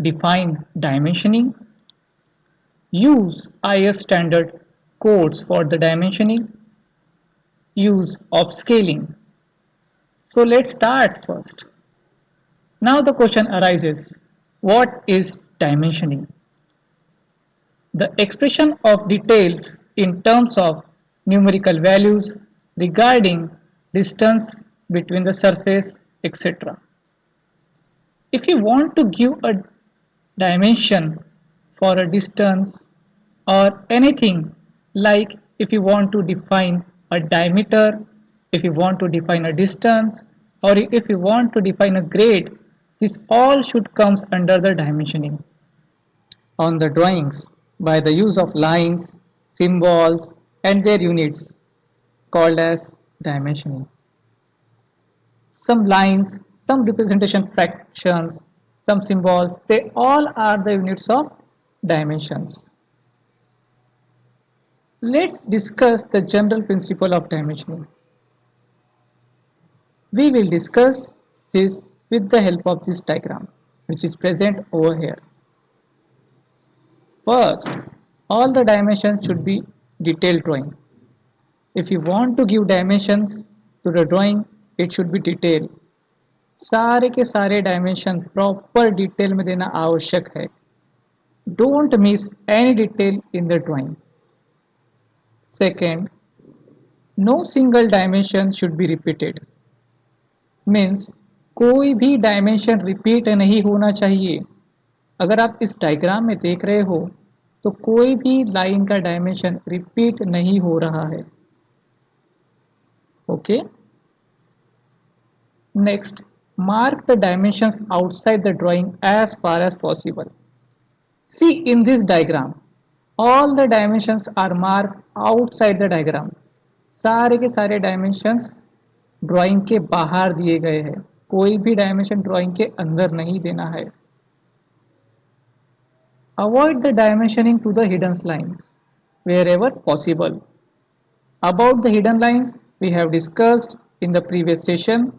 define dimensioning, use IS standard codes for the dimensioning, use upscaling. So let's start first. Now the question arises, what is dimensioning? The expression of details in terms of numerical values regarding distance between the surface, etc. If you want to give a dimension for a distance or anything, like if you want to define a diameter, if you want to define a distance, or if you want to define a grade, this all should comes under the dimensioning. On the drawings by the use of lines, symbols and their units called as dimensioning. Some lines, some representation fractions, some symbols, they all are the units of dimensions. Let's discuss the general principle of dimensioning. We will discuss this with the help of this diagram which is present over here. First, all the dimensions should be detailed drawing. If you want to give dimensions to the drawing, it should be detailed. सारे के सारे dimension proper detail में देना आवश्यक है. Don't miss any detail in the drawing. Second, no single dimension should be repeated. Means कोई भी dimension repeat नहीं होना चाहिए. अगर आप इस डायग्राम में देख रहे हो तो कोई भी लाइन का डायमेंशन रिपीट नहीं हो रहा है. Okay. Next, mark the dimensions outside the drawing as far as possible. See in this diagram, all the dimensions are marked outside the diagram. सारे के सारे dimensions ड्राइंग के बाहर दिए गए हैं. कोई भी डायमेंशन ड्राइंग के अंदर नहीं देना है. Avoid the dimensioning to the hidden lines wherever possible. About the hidden lines we have discussed in the previous session.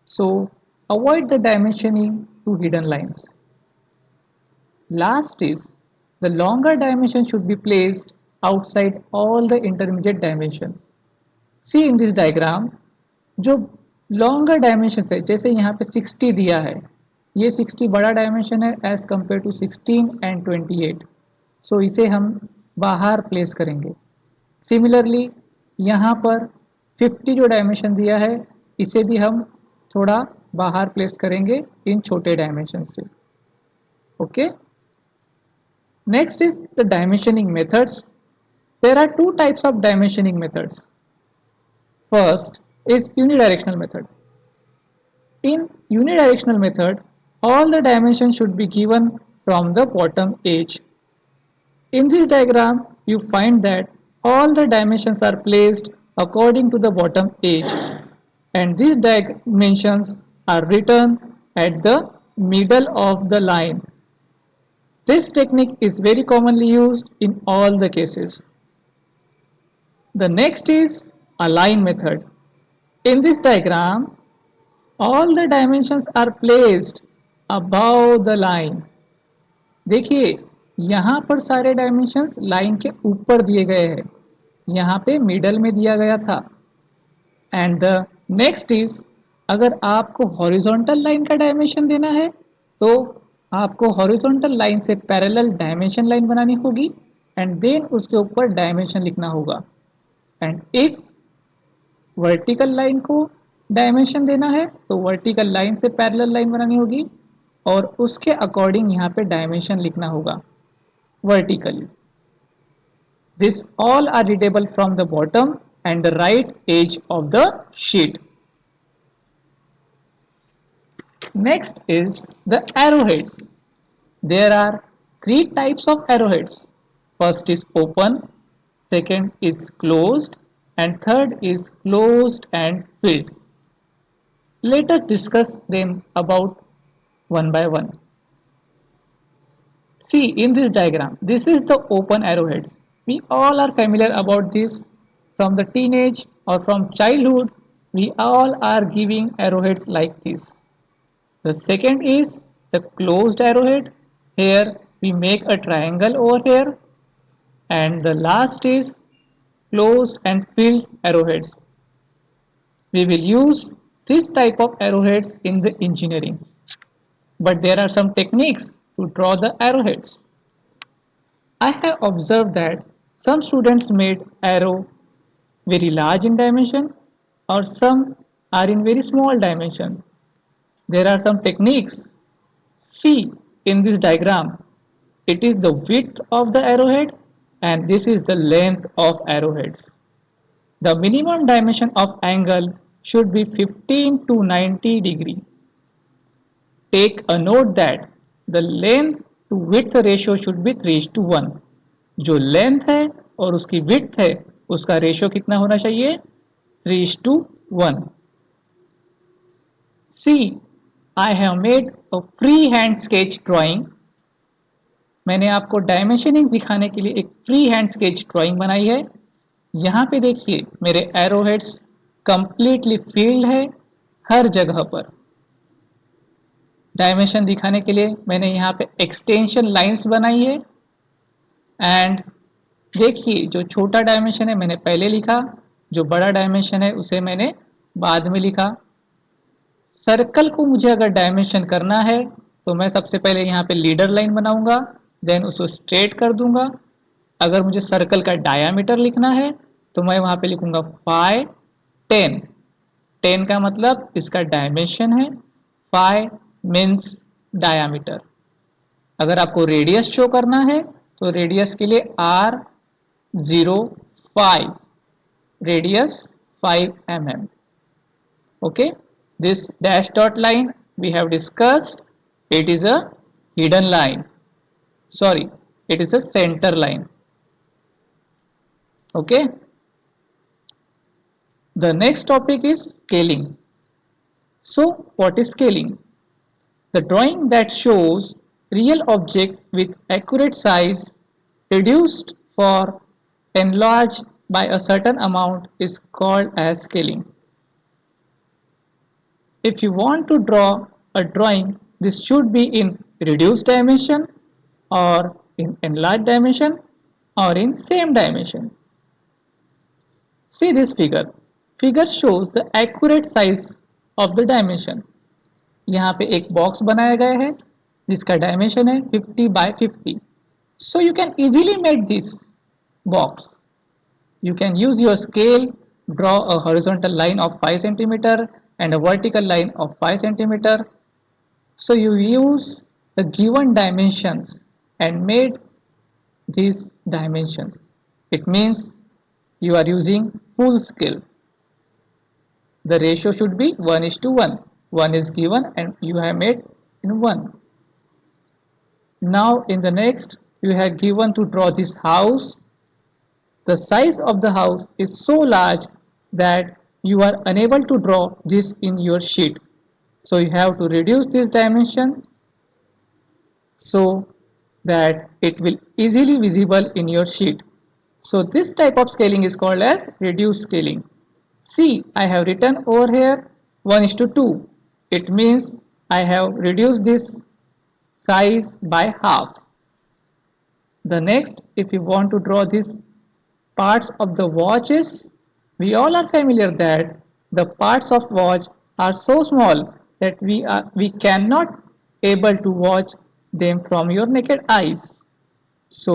So avoid the dimensioning to hidden lines. Last is, the longer dimension should be placed outside all the intermediate dimensions. See in this diagram, जो longer dimensions है, जैसे यहाँ पे 60 दिया है, ये 60 बड़ा dimension है as compared to 16 and 28. So इसे हम बाहर place करेंगे. Similarly, यहाँ पर 50 जो dimension दिया है, इसे भी हम थोड़ा बाहर प्लेस करेंगे इन छोटे डायमेंशन से. Okay. Next is the dimensioning methods. There are two types of dimensioning methods. First is unidirectional method. In unidirectional method all the dimensions should be given from the bottom edge. In this diagram you find that all the dimensions are placed according to the bottom edge and these dimensions are written at the middle of the line. This technique is very commonly used in all the cases. The next is align method. In this diagram, all the dimensions are placed above the line. देखिए यहाँ पर सारे dimensions line के ऊपर दिए गए हैं, यहाँ पे मिडल में दिया गया था. एंड द नेक्स्ट इज, अगर आपको हॉरिजॉन्टल लाइन का डायमेंशन देना है तो आपको हॉरिजॉन्टल लाइन से पैरेलल डायमेंशन लाइन बनानी होगी एंड देन उसके ऊपर डायमेंशन लिखना होगा. एंड इफ वर्टिकल लाइन को डायमेंशन देना है तो वर्टिकल लाइन से पैरेलल लाइन बनानी होगी और उसके अकॉर्डिंग यहाँ पे डायमेंशन लिखना होगा vertically. This all are readable from the bottom and the right edge of the sheet. Next is the arrowheads. There are three types of arrowheads. First is open, second is closed, and third is closed and filled. Let us discuss them about one by one. See in this diagram, this is the open arrowheads. We all are familiar about this. From the teenage or from childhood, we all are giving arrowheads like this. The second is the closed arrowhead Here we make a triangle over here, and the last is closed and filled arrowheads. We will use this type of arrowheads in the engineering. But there are some techniques to draw the arrowheads. I have observed that some students made arrow very large in dimension or some are in very small dimension. There are some techniques. See in this diagram, it is the width of the arrowhead and this is the length of arrowheads. The minimum dimension of angle should be 15 to 90 degree. Take a note that the length to width ratio should be 3:1. जो length है और उसकी width है उसका ratio कितना होना चाहिए 3:1. See, I have made a free hand sketch drawing. मैंने आपको डायमेंशनिंग दिखाने के लिए एक फ्री हैंड स्केच ड्राइंग बनाई है. यहाँ पे देखिए मेरे एरोहेड्स कंप्लीटली फील्ड है हर जगह पर. डायमेंशन दिखाने के लिए मैंने यहाँ पे एक्सटेंशन लाइंस बनाई है. एंड देखिए जो छोटा डायमेंशन है मैंने पहले लिखा, जो बड़ा डायमेंशन है उसे मैंने बाद में लिखा. सर्कल को मुझे अगर डायमेंशन करना है तो मैं सबसे पहले यहाँ पे लीडर लाइन बनाऊंगा, देन उसको स्ट्रेट कर दूंगा. अगर मुझे सर्कल का डायामीटर लिखना है तो मैं वहां पे लिखूंगा 5 10. 10 का मतलब इसका डायमेंशन है, 5 मीन्स डायामीटर. अगर आपको रेडियस शो करना है तो रेडियस के लिए R05, radius 5 mm. Okay, this dash dot line we have discussed, it is a hidden line, sorry, it is a center line. Okay, the next topic is scaling. So what is scaling? The drawing that shows real object with accurate size reduced for enlarged by a certain amount is called as scaling. If you want to draw a drawing, this should be in reduced dimension or in enlarged dimension or in same dimension. See this figure. Figure shows the accurate size of the dimension. यहाँ पे एक box बनाया गया है जिसका dimension है 50 by 50. So you can easily make this box. You can use your scale, draw a horizontal line of 5 cm and a vertical line of 5 cm. So you use the given dimensions and made these dimensions. It means you are using full scale. The ratio should be 1:1. 1 is given and you have made in 1. Now in the next you have given to draw this house. The size of the house is so large that you are unable to draw this in your sheet. So you have to reduce this dimension so that it will easily visible in your sheet. So this type of scaling is called as reduced scaling. See, I have written over here 1:2. It means I have reduced this size by half. The next, if you want to draw these parts of the watches, we all are familiar that the parts of watch are so small that we cannot able to watch them from your naked eyes. So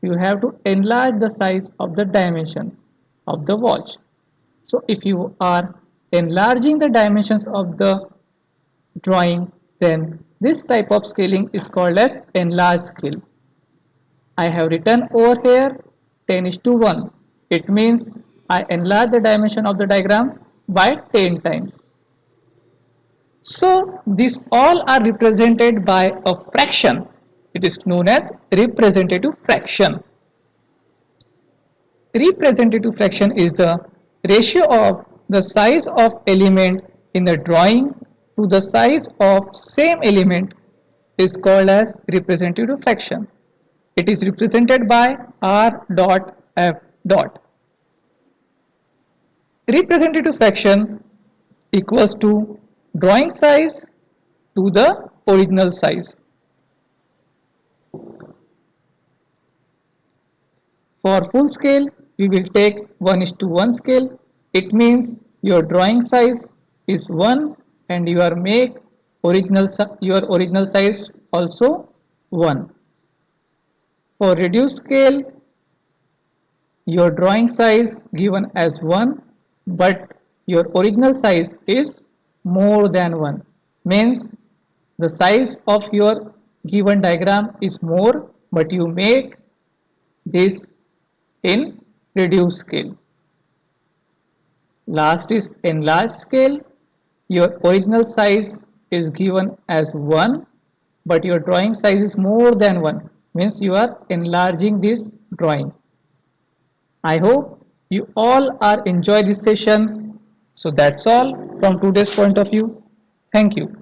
you have to enlarge the size of the dimension of the watch. So if you are enlarging the dimensions of the drawing, then this type of scaling is called as enlarged scale. I have written over here 10:1. It means I enlarge the dimension of the diagram by 10 times. So these all are represented by a fraction. It is known as representative fraction. Representative fraction is the ratio of the size of element in the drawing to the size of same element is called as representative fraction. It is represented by R dot F dot. Representative fraction equals to drawing size to the original size. For full scale, we will take 1:1 scale. It means your drawing size is 1 and your make your original size also 1. For reduced scale, your drawing size given as 1 but your original size is more than 1, means the size of your given diagram is more but you make this in reduced scale. Last is enlarged scale. Your original size is given as 1 but your drawing size is more than 1, means you are enlarging this drawing. I hope you all are enjoy this session. So that's all from today's point of view. Thank you.